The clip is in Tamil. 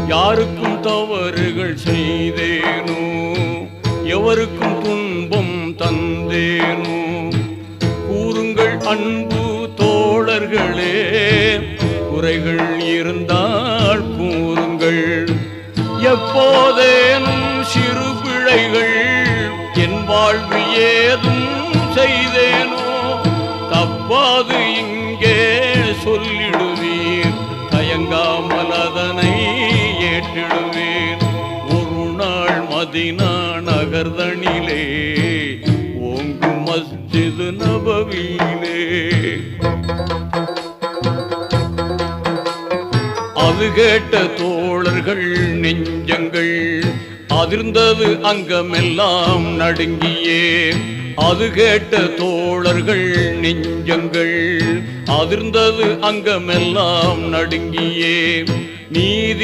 யாருக்கும் தவறுகள் செய்தேனோ, எவருக்கும் துன்பம் தந்தேனோ, கூறுங்கள் அன்பு தோழர்களே, குறைகள் இருந்தால் கூறுங்கள். எப்போதேனும் சிறு பிழைகள் என் வாழ்வு ஏதும் செய்தேனோ, தப்பாது இங்கே சொல்லிடுவீர், தயங்காமல் அதனை ஏற்றிடுவேன். ஒரு நாள் மதீனா நகர்தனிலே ஓங்கும் மஸ்ஜித் நபவியிலே அது கேட்ட தோழர்கள் நெஞ்சங்கள் அதிர்ந்தது, அங்கமெல்லாம் நடுங்கியே. அது கேட்ட தோழர்கள் நெஞ்சங்கள் அதிர்ந்தது, அங்கமெல்லாம் நடுங்கியே. நீதி